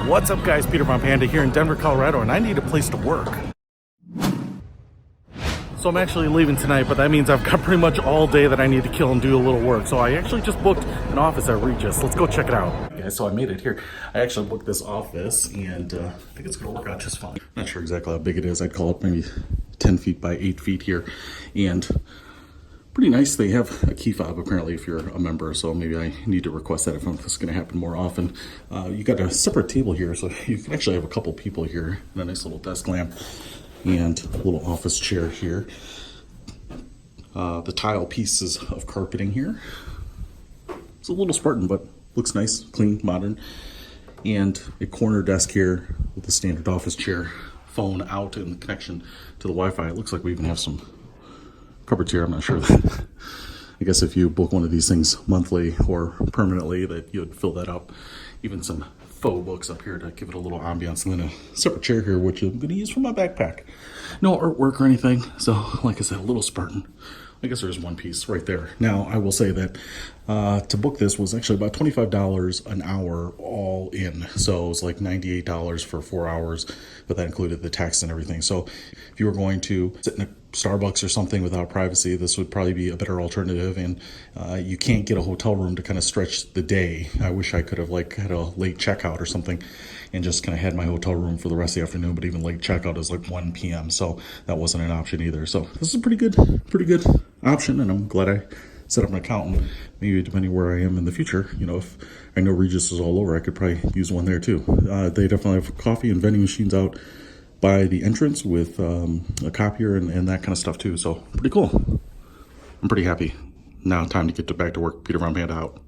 What's up, guys? Peter from Panda here in Denver, Colorado, and I need a place to work. So I'm actually leaving tonight, but that means I've got pretty much all day that I need to kill and do a little work. So I actually just booked an office at Regus. Let's go check it out. Yeah, so I made it here. I actually booked this office, and I think it's gonna work out just fine. Not sure exactly how big it is. I'd call it maybe 10 feet by 8 feet here. And pretty nice. They have a key fob apparently if you're a member, so maybe I need to request that if this is going to happen more often. You got a separate table here, so you can actually have a couple people here, and a nice little desk lamp and a little office chair here. The tile pieces of carpeting here. It's a little Spartan, but looks nice, clean, modern. And a corner desk here with a standard office chair, phone out and connection to the Wi-Fi. It looks like we even have some cupboards here. I'm not sure. I guess if you book one of these things monthly or permanently, that you'd fill that up. Even some faux books up here to give it a little ambiance. And then a separate chair here, which I'm going to use for my backpack. No artwork or anything. So, like I said, a little Spartan. I guess there's one piece right there. Now, I will say that to book this was actually about $25 an hour all in. So it was like $98 for 4 hours, but that included the tax and everything. So if you were going to sit in a Starbucks or something without privacy, this would probably be a better alternative. And you can't get a hotel room to kind of stretch the day. I wish I could have like had a late checkout or something and just kind of had my hotel room for the rest of the afternoon, but even late checkout is like 1 p.m. So that wasn't an option either. So this is a pretty good option, and I'm glad I set up an account. And maybe depending where I am in the future, you know, if I know Regus is all over, I could probably use one there too. They definitely have coffee and vending machines out by the entrance with a copier and that kind of stuff too. So pretty cool. I'm pretty happy. Now time to get back to work. Peter from Panda out.